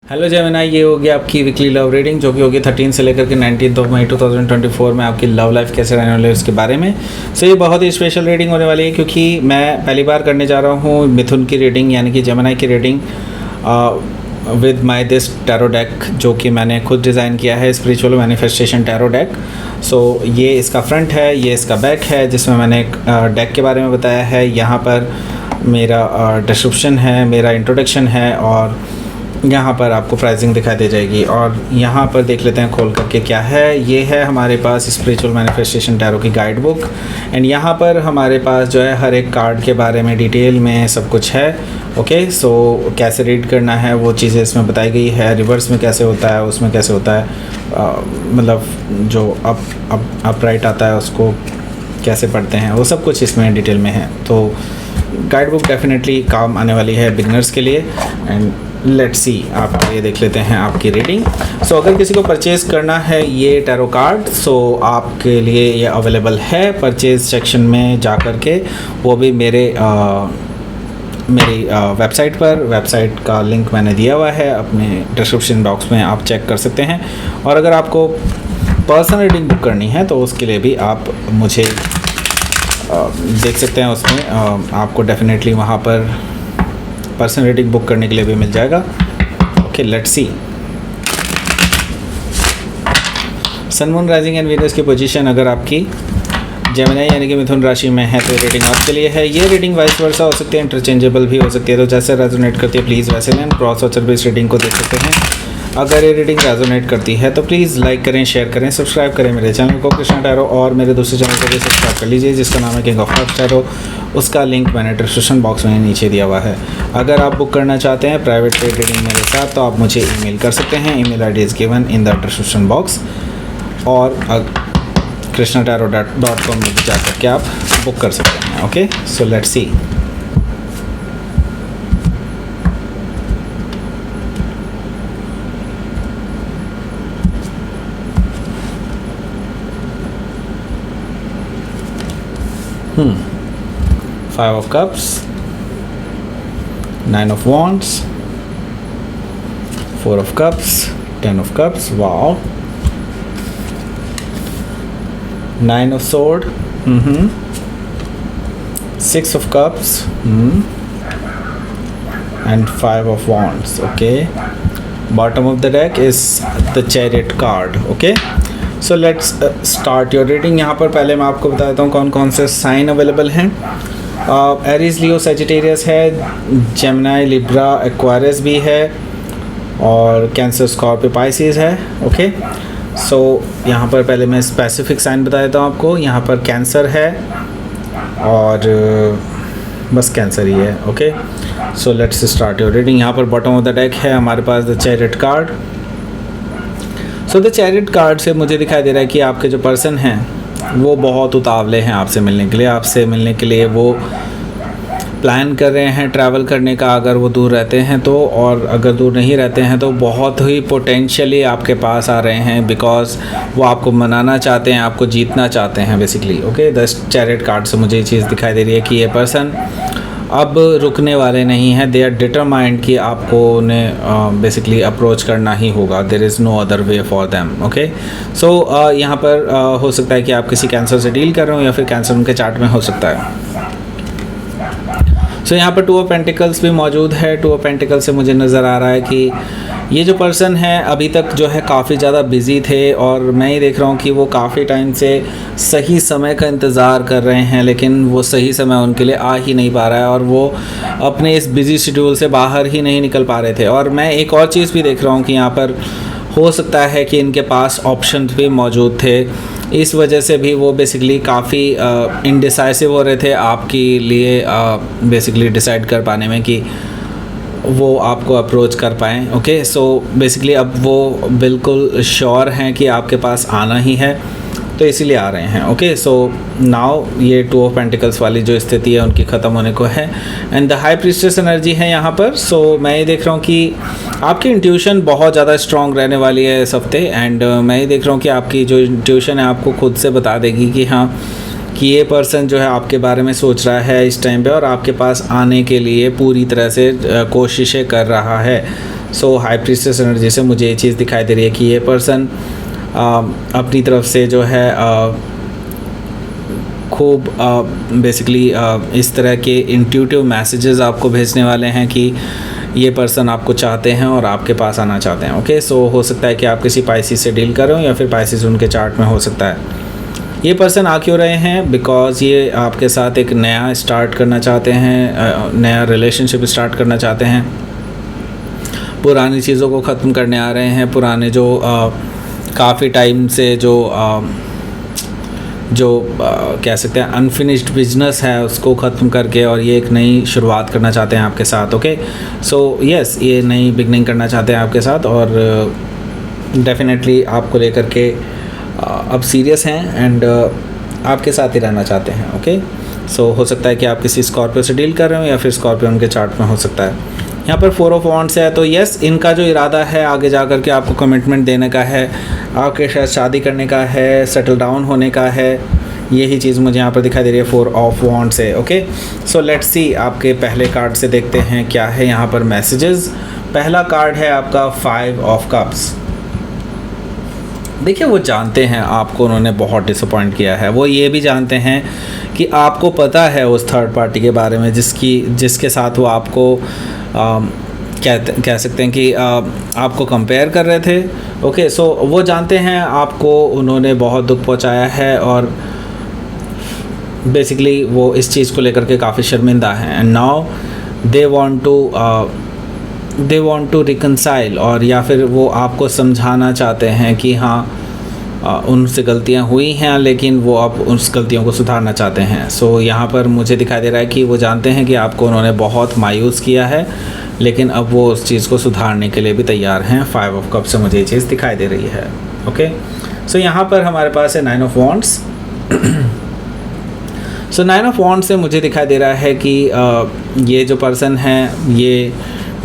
Hello Gemini, ये होगी आपकी वीकली लव रीडिंग जो कि होगी 13 से लेकर के 19 मई 2024 में आपकी लव लाइफ कैसे रहने वाली है उसके बारे में। सो ये बहुत ही स्पेशल रीडिंग होने वाली है क्योंकि मैं पहली बार करने जा रहा हूँ मिथुन की रीडिंग यानी कि जेमिनी की reading with my this tarot deck जो कि मैंने खुद डिज़ाइन किया है, स्पिरिचुअल मैनिफेस्टेशन टैरो डेक। सो ये इसका फ्रंट है, ये इसका बैक है जिसमें मैंने डेक के बारे में बताया है। यहाँ पर मेरा डिस्क्रिप्शन है, मेरा इंट्रोडक्शन है और यहाँ पर आपको प्राइसिंग दिखाई दे जाएगी। और यहाँ पर देख लेते हैं खोल करके क्या है। ये है हमारे पास स्पिरिचुअल मैनिफेस्टेशन टैरो की गाइड बुक एंड यहाँ पर हमारे पास जो है हर एक कार्ड के बारे में डिटेल में सब कुछ है। ओके, सो कैसे रीड करना है वो चीज़ें इसमें बताई गई है। रिवर्स में कैसे होता है, उसमें कैसे होता है, मतलब जो अप राइट आता है उसको कैसे पढ़ते हैं, वो सब कुछ इसमें डिटेल में है। तो गाइड बुक डेफिनेटली काम आने वाली है बिगनर्स के लिए। एंड लेट्स सी, आप ये देख लेते हैं आपकी रीडिंग। सो अगर किसी को परचेज़ करना है ये टैरो कार्ड, सो आपके लिए ये अवेलेबल है परचेज़ सेक्शन में जा कर के, वो भी मेरी वेबसाइट पर। वेबसाइट का लिंक मैंने दिया हुआ है अपने डिस्क्रिप्शन बॉक्स में, आप चेक कर सकते हैं। और अगर आपको पर्सनल रीडिंग बुक करनी है तो उसके लिए भी आप मुझे देख सकते हैं, उसमें आपको डेफिनेटली वहाँ पर पर्सनल रीडिंग बुक करने के लिए भी मिल जाएगा। Okay, let's see. Sun, moon, rising and Venus की पोजीशन अगर आपकी जेमिनी यानी कि मिथुन राशि में है तो ये रीडिंग आपके लिए है। ये रीडिंग वाइस वर्सा हो सकती है, इंटरचेंजेबल भी हो सकती है, तो जैसे रेजोनेट करती है प्लीज़ वैसे लें। क्रॉस वॉचर भी इस रीडिंग को देख सकते हैं। अगर ये रीडिंग रेजोनेट करती है तो प्लीज़ लाइक करें, शेयर करें, सब्सक्राइब करें मेरे चैनल को कृष्णा टैरो, और मेरे दूसरे चैनल को भी सब्सक्राइब कर लीजिए जिसका नाम है किंग ऑफ हार्ट्स टैरो। उसका लिंक मैंने डिस्क्रिप्शन बॉक्स में नीचे दिया हुआ है। अगर आप बुक करना चाहते हैं प्राइवेट पेड रीडिंग मेरे साथ तो आप मुझे ईमेल कर सकते हैं। Email I D is given in the description box. और krishnataro.com में भी जा करके आप बुक कर सकते हैं। Okay, so let's see. Five of Cups, Nine of Wands, Four of Cups, Ten of Cups, wow, Nine of Sword, Six of Cups, and Five of Wands. Okay, bottom of the deck is the Chariot card. Okay, so let's start your reading. यहाँ पर पहले मैं आपको बता देता हूँ कौन कौन से साइन अवेलेबल हैं। एरीज, लियो, सजिटेरियस है, जेमिनी, लिब्रा, एक्वारियस भी है और कैंसर, स्कॉर्पियो, पाइसिस है। ओके, सो यहाँ पर पहले मैं स्पेसिफिक साइन बता देता हूँ आपको। यहाँ पर कैंसर है और बस कैंसर ही है। Okay, so let's start your reading. यहाँ पर बॉटम ऑफ द डेक है हमारे पास the chariot card. So the chariot card से मुझे दिखाई दे रहा है कि आपके जो पर्सन हैं वो बहुत उतावले हैं आपसे मिलने के लिए। आपसे मिलने के लिए वो प्लान कर रहे हैं ट्रैवल करने का, अगर वो दूर रहते हैं तो, और अगर दूर नहीं रहते हैं तो बहुत ही पोटेंशियली आपके पास आ रहे हैं बिकॉज वो आपको मनाना चाहते हैं, आपको जीतना चाहते हैं basically. Okay, the chariot card से मुझे ये चीज़ दिखाई दे रही है कि ये पर्सन अब रुकने वाले नहीं हैं। दे आर डिटरमाइंड कि आपको उन्हें बेसिकली अप्रोच करना ही होगा। There is no other way for them. Okay, so यहाँ पर हो सकता है कि आप किसी कैंसर से डील कर रहे हो या फिर कैंसर उनके चार्ट में हो सकता है। सो यहाँ पर टू ऑफ पेंटिकल्स भी मौजूद है। टू ऑफ पेंटिकल्स से मुझे नज़र आ रहा है कि ये जो पर्सन है अभी तक जो है काफ़ी ज़्यादा बिज़ी थे और मैं ये देख रहा हूँ कि वो काफ़ी टाइम से सही समय का इंतज़ार कर रहे हैं, लेकिन वो सही समय उनके लिए आ ही नहीं पा रहा है और वो अपने इस बिज़ी शेड्यूल से बाहर ही नहीं निकल पा रहे थे। और मैं एक और चीज़ भी देख रहा हूँ कि यहाँ पर हो सकता है कि इनके पास ऑप्शंस भी मौजूद थे, इस वजह से भी वो बेसिकली काफ़ी इनडिसाइसिव हो रहे थे आपके लिए बेसिकली डिसाइड कर पाने में कि वो आपको अप्रोच कर पाएँ। ओके, सो बेसिकली अब वो बिल्कुल श्योर हैं कि आपके पास आना ही है तो इसीलिए आ रहे हैं। ओके, सो नाउ ये टू ऑफ पेंटिकल्स वाली जो स्थिति है उनकी ख़त्म होने को है and the high priestess energy है यहाँ पर। सो मैं ये देख रहा हूँ कि आपकी इंट्यूशन बहुत ज़्यादा स्ट्रॉन्ग रहने वाली है इस हफ्ते एंड मैं ये देख रहा हूँ कि आपकी जो इंट्यूशन है आपको खुद से बता देगी कि हाँ कि ये पर्सन जो है आपके बारे में सोच रहा है इस टाइम पे और आपके पास आने के लिए पूरी तरह से कोशिशें कर रहा है। सो हाई प्रीस्टेस एनर्जी से मुझे ये चीज़ दिखाई दे रही है कि ये पर्सन अपनी तरफ से जो है खूब बेसिकली इस तरह के इंट्यूटिव मैसेजेस आपको भेजने वाले हैं कि ये पर्सन आपको चाहते हैं और आपके पास आना चाहते हैं। ओके, सो हो सकता है कि आप किसी पाइसिस से डील कर रहे हो या फिर पाइसिस उनके चार्ट में हो सकता है। ये पर्सन आ क्यों रहे हैं? बिकॉज़ ये आपके साथ एक नया स्टार्ट करना चाहते हैं, नया रिलेशनशिप स्टार्ट करना चाहते हैं, पुरानी चीज़ों को ख़त्म करने आ रहे हैं, पुराने जो काफ़ी टाइम से जो कह सकते हैं अनफिनिश्ड बिजनेस है उसको ख़त्म करके और ये एक नई शुरुआत करना चाहते हैं आपके साथ। ओके, सो यस, ये नई बिगनिंग करना चाहते हैं आपके साथ और डेफिनेटली आपको लेकर के अब सीरियस हैं एंड आपके साथ ही रहना चाहते हैं। ओके, सो हो सकता है कि आप किसी स्कॉर्पियो से डील कर रहे हो या फिर स्कॉर्पियो उनके चार्ट में हो सकता है। यहाँ पर 4 ऑफ वांड्स है, तो यस, इनका जो इरादा है आगे जा कर के आपको कमिटमेंट देने का है, आपके साथ शादी करने का है, सेटल डाउन होने का है, यही चीज़ मुझे यहाँ पर दिखाई दे रही है 4 ऑफ वांड्स है। ओके, सो लेट्स सी आपके पहले कार्ड से देखते हैं क्या है यहाँ पर मैसेजेस। पहला कार्ड है आपका 5 ऑफ कप्स। देखिए, वो जानते हैं आपको उन्होंने बहुत डिसअपॉइंट किया है, वो ये भी जानते हैं कि आपको पता है उस थर्ड पार्टी के बारे में जिसके साथ वो आपको कह सकते हैं कि आपको कंपेयर कर रहे थे। ओके, सो वो जानते हैं आपको उन्होंने बहुत दुख पहुंचाया है और बेसिकली वो इस चीज़ को लेकर के काफ़ी शर्मिंदा हैं and now they want to reconcile, और या फिर वो आपको समझाना चाहते हैं कि हाँ उनसे गलतियां हुई हैं लेकिन वो अब उस गलतियों को सुधारना चाहते हैं। सो यहाँ पर मुझे दिखाई दे रहा है कि वो जानते हैं कि आपको उन्होंने बहुत मायूस किया है लेकिन अब वो उस चीज़ को सुधारने के लिए भी तैयार हैं। 5 ऑफ कप से मुझे ये चीज़ दिखाई दे रही है। ओके, सो यहाँ पर हमारे पास है 9 of wands. So 9 of wands से मुझे दिखाई दे रहा है कि ये जो पर्सन है ये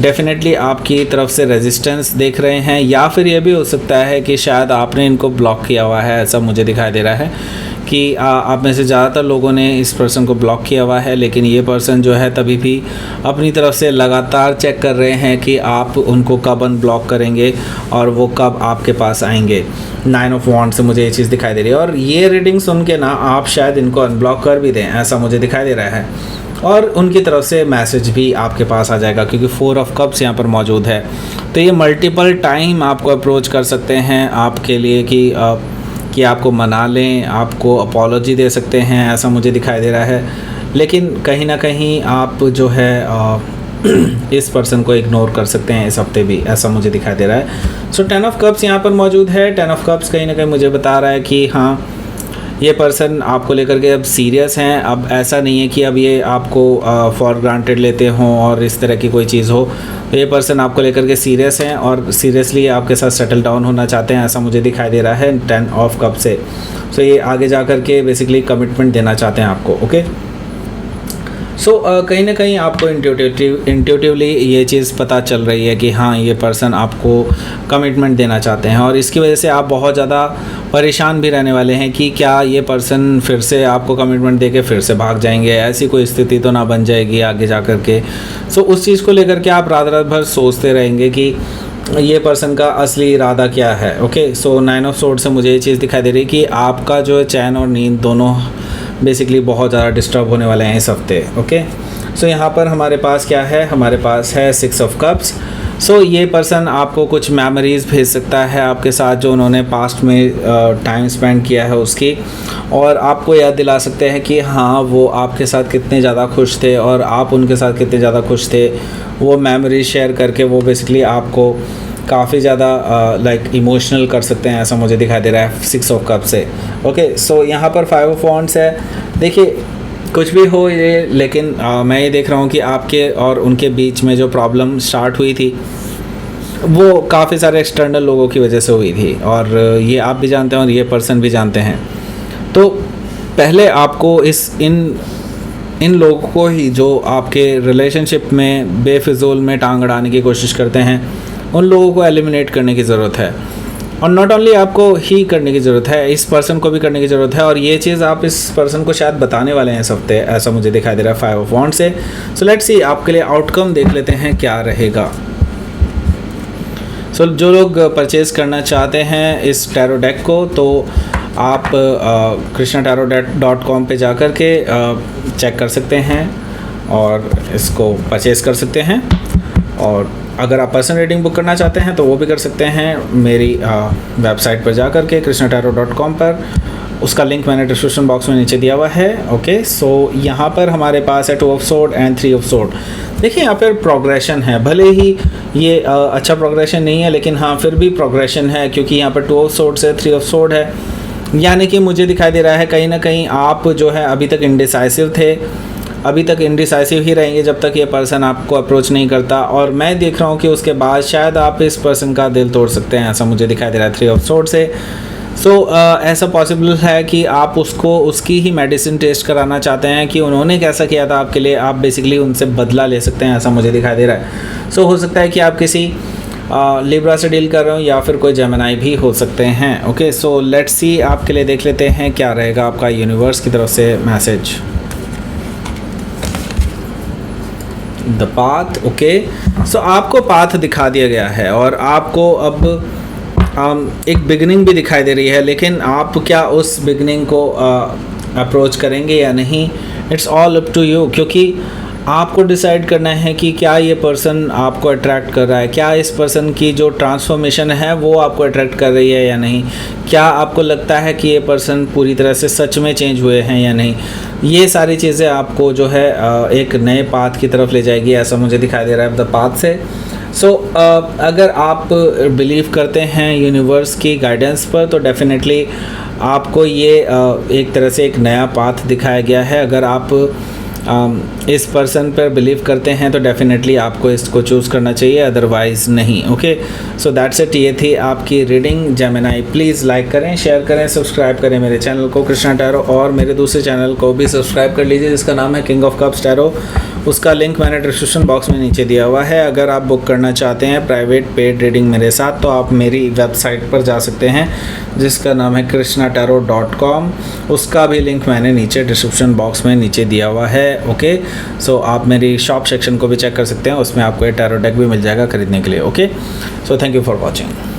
डेफिनेटली आपकी तरफ से रेजिस्टेंस देख रहे हैं, या फिर ये भी हो सकता है कि शायद आपने इनको ब्लॉक किया हुआ है। ऐसा मुझे दिखाई दे रहा है कि आप में से ज़्यादातर लोगों ने इस पर्सन को ब्लॉक किया हुआ है, लेकिन ये पर्सन जो है तभी भी अपनी तरफ से लगातार चेक कर रहे हैं कि आप उनको कब अनब्लॉक करेंगे और वो कब आपके पास आएंगे। 9 ऑफ वॉन्ड्स से मुझे ये चीज़ दिखाई दे रही है और ये रीडिंग सुन के ना आप शायद इनको अनब्लॉक कर भी दें, ऐसा मुझे दिखाई दे रहा है। और उनकी तरफ से मैसेज भी आपके पास आ जाएगा क्योंकि 4 ऑफ कप्स यहाँ पर मौजूद है। तो ये मल्टीपल टाइम आपको अप्रोच कर सकते हैं आपके लिए कि आपको मना लें, आपको अपॉलोजी दे सकते हैं, ऐसा मुझे दिखाई दे रहा है। लेकिन कहीं ना कहीं आप जो है इस पर्सन को इग्नोर कर सकते हैं इस हफ्ते भी, ऐसा मुझे दिखाई दे रहा है। सो 10 ऑफ कप्स यहाँ पर मौजूद है। 10 ऑफ कप्स कहीं ना कहीं मुझे बता रहा है कि हाँ, ये पर्सन आपको लेकर के अब सीरियस हैं। अब ऐसा नहीं है कि अब ये आपको फॉर ग्रांटेड लेते हों और इस तरह की कोई चीज़ हो। तो ये पर्सन आपको लेकर के सीरियस हैं और सीरियसली आपके साथ सेटल डाउन होना चाहते हैं, ऐसा मुझे दिखाई दे रहा है 10 ऑफ कप से। सो ये आगे जा कर के बेसिकली कमिटमेंट देना चाहते हैं आपको। ओके, सो कहीं ना कहीं आपको इंट्यूटिवली ये चीज़ पता चल रही है कि हाँ, ये पर्सन आपको कमिटमेंट देना चाहते हैं और इसकी वजह से आप बहुत ज़्यादा परेशान भी रहने वाले हैं कि क्या ये पर्सन फिर से आपको कमिटमेंट देके फिर से भाग जाएंगे, ऐसी कोई स्थिति तो ना बन जाएगी आगे जा कर के। सो उस चीज़ को लेकर के आप रात भर सोचते रहेंगे कि ये पर्सन का असली इरादा क्या है। ओके, सो 9 ऑफ सोर्ड से मुझे ये चीज़ दिखाई दे रही है कि आपका जो है चैन और नींद दोनों बेसिकली बहुत ज़्यादा डिस्टर्ब होने वाले हैं इस हफ्ते। ओके, सो यहाँ पर हमारे पास क्या है, हमारे पास है 6 ऑफ कप्स। सो ये पर्सन आपको कुछ मेमोरीज़ भेज सकता है आपके साथ जो उन्होंने पास्ट में टाइम स्पेंड किया है उसकी, और आपको याद दिला सकते हैं कि हाँ, वो आपके साथ कितने ज़्यादा खुश थे और आप उनके साथ कितने ज़्यादा खुश थे। वो मेमोरीज शेयर करके वो बेसिकली आपको काफ़ी ज़्यादा लाइक इमोशनल कर सकते हैं, ऐसा मुझे दिखाई दे रहा है 6 ऑफ कप से। ओके, सो यहाँ पर 5 ऑफ वॉन्ड्स है। देखिए, कुछ भी हो ये, लेकिन मैं ये देख रहा हूँ कि आपके और उनके बीच में जो प्रॉब्लम स्टार्ट हुई थी वो काफ़ी सारे एक्सटर्नल लोगों की वजह से हुई थी और ये आप भी जानते हैं और ये पर्सन भी जानते हैं। तो पहले आपको इन लोगों को ही जो आपके रिलेशनशिप में बेफिजूल में टांग अड़ाने की कोशिश करते हैं, उन लोगों को एलिमिनेट करने की ज़रूरत है। और नॉट ओनली आपको ही करने की ज़रूरत है, इस पर्सन को भी करने की ज़रूरत है। और ये चीज़ आप इस पर्सन को शायद बताने वाले हैं इस हफ्ते, ऐसा मुझे दिखाई दे रहा है 5 ऑफ वॉन्ड्स से। सो लेट्स सी आपके लिए आउटकम देख लेते हैं क्या रहेगा। सो जो लोग परचेज़ करना चाहते हैं इस टैरो डेक को, तो आप krishnatarot.com पे जाकर के चेक कर सकते हैं और इसको परचेज़ कर सकते हैं। और अगर आप पर्सनल रीडिंग बुक करना चाहते हैं तो वो भी कर सकते हैं मेरी वेबसाइट पर जाकर के krishnatarot.com पर। उसका लिंक मैंने डिस्क्रिप्शन बॉक्स में नीचे दिया हुआ है। ओके, सो यहाँ पर हमारे पास है 2 of sword and 3 of sword. देखिए यहाँ पर प्रोग्रेशन है, भले ही ये अच्छा प्रोग्रेशन नहीं है लेकिन हाँ फिर भी प्रोग्रेशन है, क्योंकि यहाँ पर 2 ऑफ सोर्ड से 3 ऑफ सोर्ड है। यानी कि मुझे दिखाई दे रहा है कहीं ना कहीं आप जो है अभी तक इंडिसाइसिव थे, अभी तक इंडिसाइसिव ही रहेंगे जब तक ये पर्सन आपको अप्रोच नहीं करता। और मैं देख रहा हूँ कि उसके बाद शायद आप इस पर्सन का दिल तोड़ सकते हैं, ऐसा मुझे दिखाई दे रहा है 3 ऑफ सोर्ड से। ऐसा पॉसिबल है कि आप उसको उसकी ही मेडिसिन टेस्ट कराना चाहते हैं कि उन्होंने कैसा किया था आपके लिए, आप बेसिकली उनसे बदला ले सकते हैं, ऐसा मुझे दिखाई दे रहा है। हो सकता है कि आप किसी लिब्रा से डील कर रहे हो या फिर कोई जेमिनाई भी हो सकते हैं। ओके, सो लेट्स सी, आपके लिए देख लेते हैं क्या रहेगा आपका यूनिवर्स की तरफ से मैसेज। The path. ओके, सो आपको पाथ दिखा दिया गया है और आपको अब एक बिगनिंग भी दिखाई दे रही है, लेकिन आप क्या उस बिगनिंग को अप्रोच करेंगे या नहीं, it's all up to you. क्योंकि आपको डिसाइड करना है कि क्या ये पर्सन आपको अट्रैक्ट कर रहा है, क्या इस पर्सन की जो ट्रांसफॉर्मेशन है वो आपको अट्रैक्ट कर रही है या नहीं, क्या आपको लगता है कि ये पर्सन पूरी तरह से सच में चेंज हुए हैं या नहीं। ये सारी चीज़ें आपको जो है एक नए पाथ की तरफ ले जाएगी, ऐसा मुझे दिखाई दे रहा है द पाथ से। अगर आप बिलीव करते हैं यूनिवर्स की गाइडेंस पर तो डेफिनेटली आपको ये एक तरह से एक नया पाथ दिखाया गया है। अगर आप इस पर्सन पर बिलीव करते हैं तो डेफिनेटली आपको इसको चूज़ करना चाहिए, अदरवाइज़ नहीं। Okay, so that's it. ये थी आपकी रीडिंग जेमिनाई। प्लीज़ लाइक करें, शेयर करें, सब्सक्राइब करें मेरे चैनल को कृष्णा टैरो, और मेरे दूसरे चैनल को भी सब्सक्राइब कर लीजिए जिसका नाम है किंग ऑफ कप्स टैरो। उसका लिंक मैंने डिस्क्रिप्शन बॉक्स में नीचे दिया हुआ है। अगर आप बुक करना चाहते हैं प्राइवेट पेड रीडिंग मेरे साथ तो आप मेरी वेबसाइट पर जा सकते हैं जिसका नाम है krishnatarot.com। उसका भी लिंक मैंने नीचे डिस्क्रिप्शन बॉक्स में नीचे दिया हुआ है। ओके, सो आप मेरी शॉप सेक्शन को भी चेक कर सकते हैं, उसमें आपको ये टैरो डेक भी मिल जाएगा खरीदने के लिए। Okay, so thank you for watching.